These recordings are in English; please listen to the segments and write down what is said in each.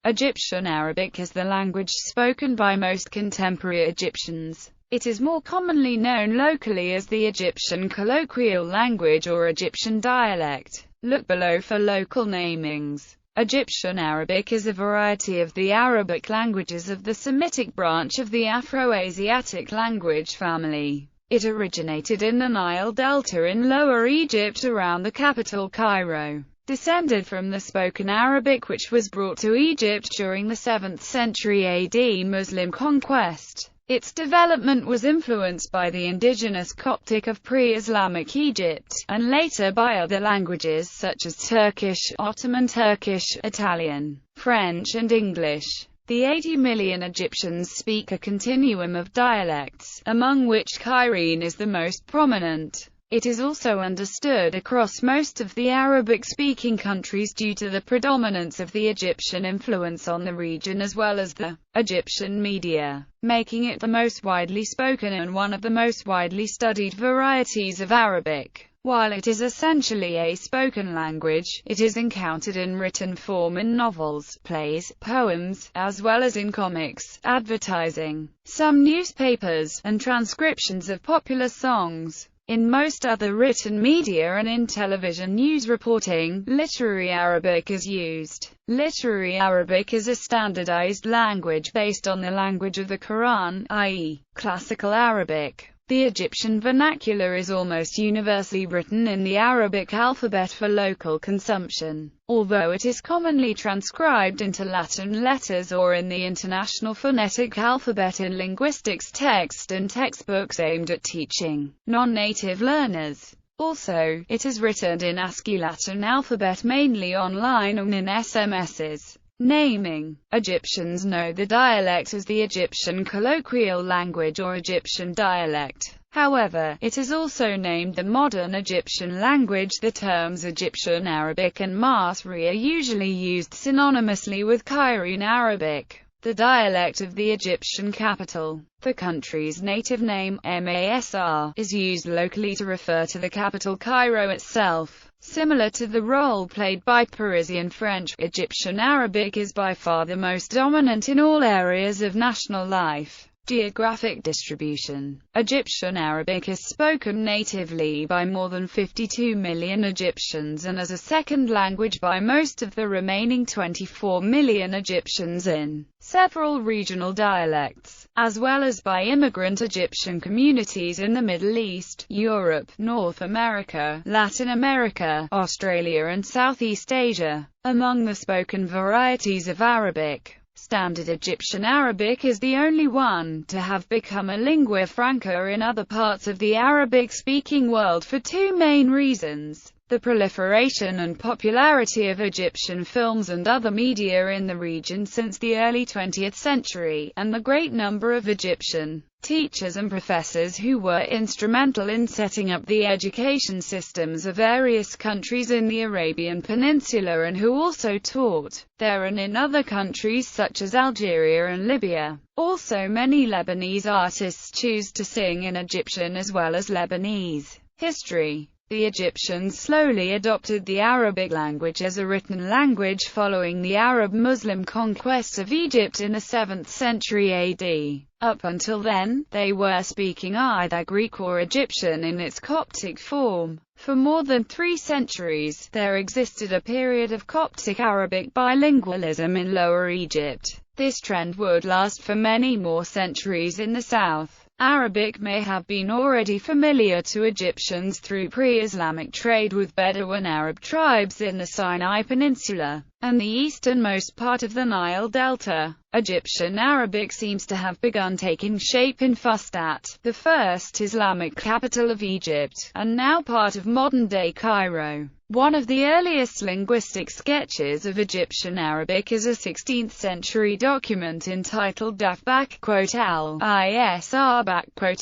Egyptian Arabic is the language spoken by most contemporary Egyptians. It is more commonly known locally as the Egyptian colloquial language or Egyptian dialect. Look below for local namings. Egyptian Arabic is a variety of the Arabic languages of the Semitic branch of the Afro-Asiatic language family. It originated in the Nile Delta in Lower Egypt around the capital Cairo. Descended from the spoken Arabic which was brought to Egypt during the 7th century AD Muslim conquest. Its development was influenced by the indigenous Coptic of pre-Islamic Egypt, and later by other languages such as Turkish, Ottoman Turkish, Italian, French and English. The 80 million Egyptians speak a continuum of dialects, among which Cairene is the most prominent. It is also understood across most of the Arabic-speaking countries due to the predominance of the Egyptian influence on the region as well as the Egyptian media, making it the most widely spoken and one of the most widely studied varieties of Arabic. While it is essentially a spoken language, it is encountered in written form in novels, plays, poems, as well as in comics, advertising, some newspapers, and transcriptions of popular songs. In most other written media and in television news reporting, literary Arabic is used. Literary Arabic is a standardized language based on the language of the Quran, i.e., Classical Arabic. The Egyptian vernacular is almost universally written in the Arabic alphabet for local consumption, although it is commonly transcribed into Latin letters or in the International Phonetic Alphabet in linguistics text and textbooks aimed at teaching non-native learners. Also, it is written in ASCII Latin alphabet mainly online and in SMSs. Naming. Egyptians know the dialect as the Egyptian colloquial language or Egyptian dialect. However, it is also named the modern Egyptian language. The terms Egyptian Arabic and Masri are usually used synonymously with Cairene Arabic, the dialect of the Egyptian capital. The country's native name, Masr, is used locally to refer to the capital Cairo itself. Similar to the role played by Parisian French, Egyptian Arabic is by far the most dominant in all areas of national life. Geographic distribution. Egyptian Arabic is spoken natively by more than 52 million Egyptians and as a second language by most of the remaining 24 million Egyptians in several regional dialects, as well as by immigrant Egyptian communities in the Middle East, Europe, North America, Latin America, Australia and Southeast Asia. Among the spoken varieties of Arabic, Standard Egyptian Arabic is the only one to have become a lingua franca in other parts of the Arabic-speaking world for two main reasons: the proliferation and popularity of Egyptian films and other media in the region since the early 20th century, and the great number of Egyptian teachers and professors who were instrumental in setting up the education systems of various countries in the Arabian Peninsula and who also taught there and in other countries such as Algeria and Libya. Also, many Lebanese artists choose to sing in Egyptian as well as Lebanese. History. The Egyptians slowly adopted the Arabic language as a written language following the Arab-Muslim conquest of Egypt in the 7th century AD. Up until then, they were speaking either Greek or Egyptian in its Coptic form. For more than 3 centuries, there existed a period of Coptic Arabic bilingualism in Lower Egypt. This trend would last for many more centuries in the south. Arabic may have been already familiar to Egyptians through pre-Islamic trade with Bedouin Arab tribes in the Sinai Peninsula and the easternmost part of the Nile Delta. Egyptian Arabic seems to have begun taking shape in Fustat, the first Islamic capital of Egypt, and now part of modern-day Cairo. One of the earliest linguistic sketches of Egyptian Arabic is a 16th-century document entitled Daf al-Isr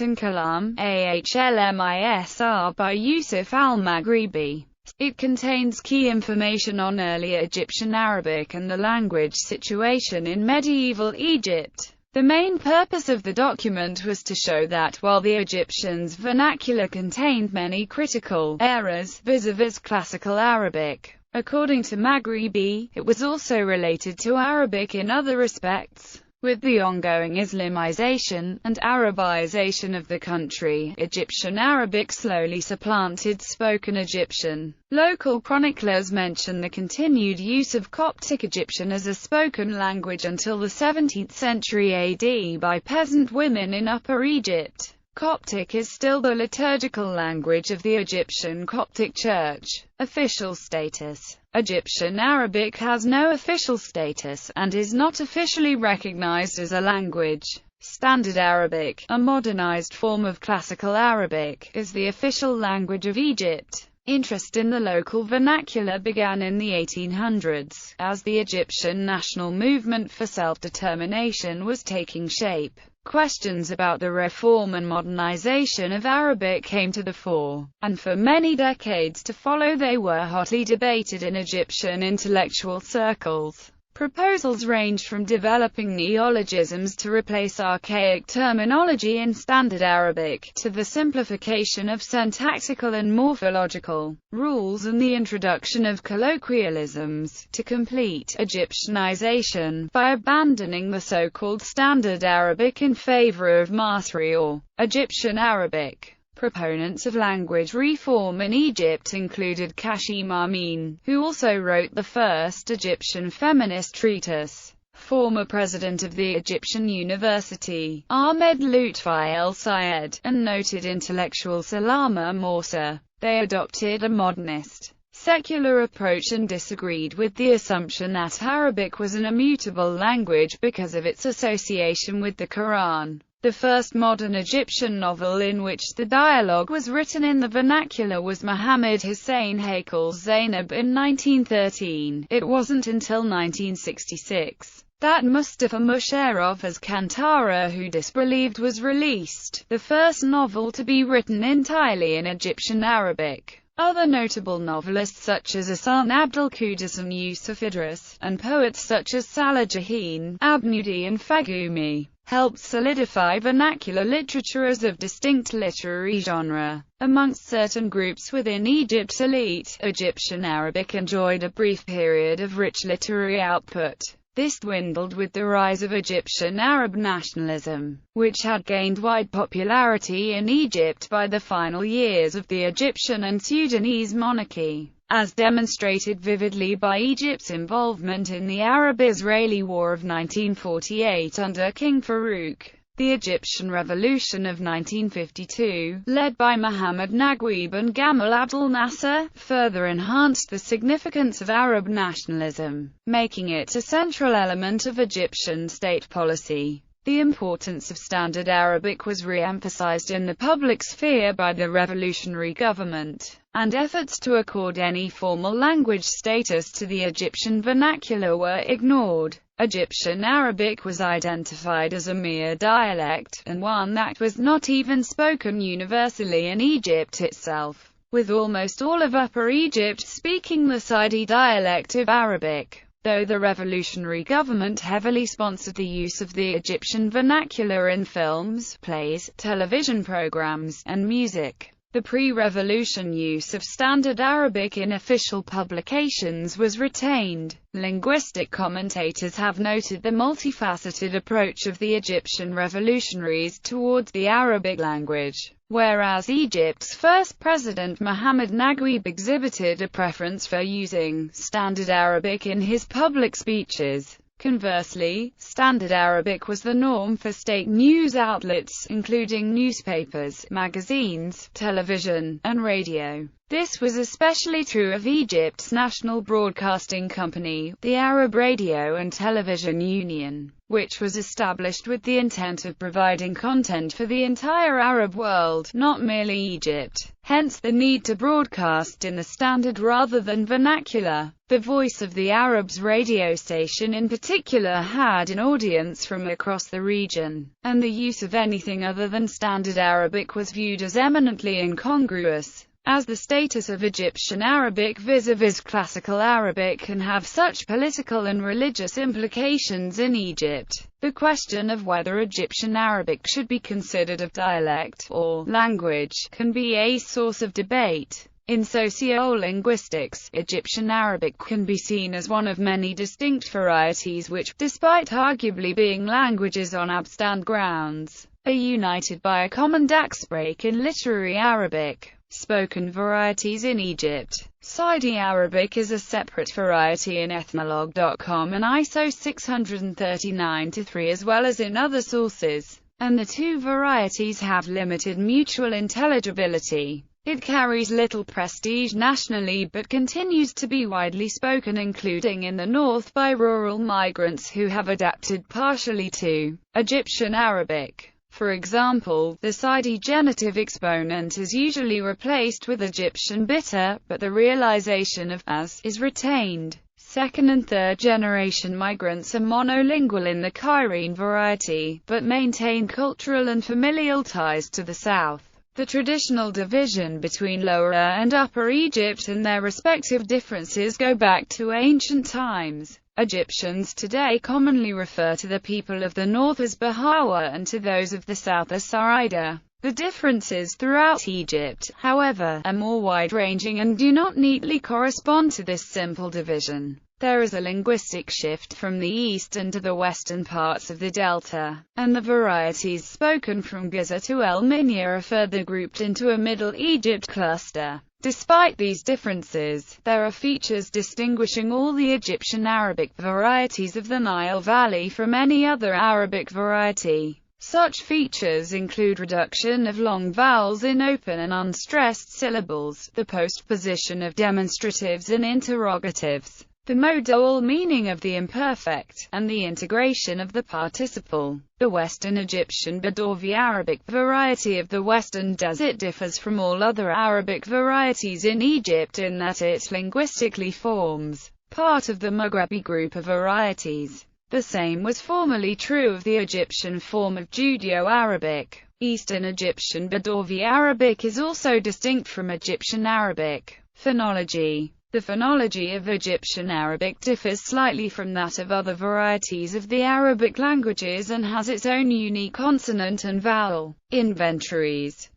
and Kalam Ahlmisr by Yusuf al-Maghribi. It contains key information on earlier Egyptian Arabic and the language situation in medieval Egypt. The main purpose of the document was to show that while the Egyptians' vernacular contained many critical errors vis-a-vis Classical Arabic, According to Maghribi, it was also related to Arabic in other respects. With the ongoing Islamization and Arabization of the country, Egyptian Arabic slowly supplanted spoken Egyptian. Local chroniclers mention the continued use of Coptic Egyptian as a spoken language until the 17th century AD by peasant women in Upper Egypt. Coptic is still the liturgical language of the Egyptian Coptic Church. Official status. Egyptian Arabic has no official status, and is not officially recognized as a language. Standard Arabic, a modernized form of Classical Arabic, is the official language of Egypt. Interest in the local vernacular began in the 1800s, as the Egyptian national movement for self-determination was taking shape. Questions about the reform and modernization of Arabic came to the fore, and for many decades to follow they were hotly debated in Egyptian intellectual circles. Proposals ranged from developing neologisms to replace archaic terminology in Standard Arabic, to the simplification of syntactical and morphological rules and the introduction of colloquialisms, to complete Egyptianization, by abandoning the so-called Standard Arabic in favor of Masri or Egyptian Arabic. Proponents of language reform in Egypt included Kashim Amin, who also wrote the first Egyptian feminist treatise. Former president of the Egyptian University, Ahmed Lutfi El-Sayed, and noted intellectual Salama Morsa. They adopted a modernist, secular approach and disagreed with the assumption that Arabic was an immutable language because of its association with the Quran. The first modern Egyptian novel in which the dialogue was written in the vernacular was Muhammad Hussein Hakel's Zainab in 1913. It wasn't until 1966 that Mustafa Musharraf's Kantara, who disbelieved, was released, the first novel to be written entirely in Egyptian Arabic. Other notable novelists such as Hassan Abdul Qudus and Yusuf Idris, and poets such as Salah Jahin, Abnudi and Fagumi, helped solidify vernacular literature as a distinct literary genre. Amongst certain groups within Egypt's elite, Egyptian Arabic enjoyed a brief period of rich literary output. This dwindled with the rise of Egyptian Arab nationalism, which had gained wide popularity in Egypt by the final years of the Egyptian and Sudanese monarchy, as demonstrated vividly by Egypt's involvement in the Arab-Israeli War of 1948 under King Farouk. The Egyptian Revolution of 1952, led by Muhammad Naguib and Gamal Abdel Nasser, further enhanced the significance of Arab nationalism, making it a central element of Egyptian state policy. The importance of Standard Arabic was re-emphasized in the public sphere by the revolutionary government, and efforts to accord any formal language status to the Egyptian vernacular were ignored. Egyptian Arabic was identified as a mere dialect, and one that was not even spoken universally in Egypt itself, with almost all of Upper Egypt speaking the Sidi dialect of Arabic. Though the revolutionary government heavily sponsored the use of the Egyptian vernacular in films, plays, television programs, and music, the pre-revolution use of Standard Arabic in official publications was retained. Linguistic commentators have noted the multifaceted approach of the Egyptian revolutionaries towards the Arabic language. Whereas Egypt's first president Muhammad Naguib exhibited a preference for using Standard Arabic in his public speeches, conversely, Standard Arabic was the norm for state news outlets, including newspapers, magazines, television, and radio. This was especially true of Egypt's national broadcasting company, the Arab Radio and Television Union, which was established with the intent of providing content for the entire Arab world, not merely Egypt. Hence the need to broadcast in the standard rather than vernacular. The Voice of the Arabs radio station in particular had an audience from across the region, and the use of anything other than Standard Arabic was viewed as eminently incongruous, as the status of Egyptian Arabic vis-a-vis Classical Arabic can have such political and religious implications in Egypt. The question of whether Egyptian Arabic should be considered a dialect or language can be a source of debate. In sociolinguistics, Egyptian Arabic can be seen as one of many distinct varieties which, despite arguably being languages on abstand grounds, are united by a common daxbreak in literary Arabic. Spoken varieties in Egypt. Sidi Arabic is a separate variety in Ethnologue.com and ISO 639-3 as well as in other sources, and the two varieties have limited mutual intelligibility. It carries little prestige nationally but continues to be widely spoken, including in the north by rural migrants who have adapted partially to Egyptian Arabic. For example, the Sidi genitive exponent is usually replaced with Egyptian bitter, but the realization of as is retained. Second and third generation migrants are monolingual in the Cairene variety, but maintain cultural and familial ties to the south. The traditional division between Lower and Upper Egypt and their respective differences go back to ancient times. Egyptians today commonly refer to the people of the north as Bahawa and to those of the south as Sarida. The differences throughout Egypt, however, are more wide-ranging and do not neatly correspond to this simple division. There is a linguistic shift from the eastern to the western parts of the delta, and the varieties spoken from Giza to El Minya are further grouped into a Middle Egypt cluster. Despite these differences, there are features distinguishing all the Egyptian Arabic varieties of the Nile Valley from any other Arabic variety. Such features include reduction of long vowels in open and unstressed syllables, the postposition of demonstratives and interrogatives, the modal meaning of the imperfect, and the integration of the participle. The Western Egyptian Badawi Arabic variety of the Western Desert differs from all other Arabic varieties in Egypt in that it linguistically forms part of the Maghrebi group of varieties. The same was formerly true of the Egyptian form of Judeo-Arabic. Eastern Egyptian Badawi Arabic is also distinct from Egyptian Arabic. Phonology. The phonology of Egyptian Arabic differs slightly from that of other varieties of the Arabic languages and has its own unique consonant and vowel inventories.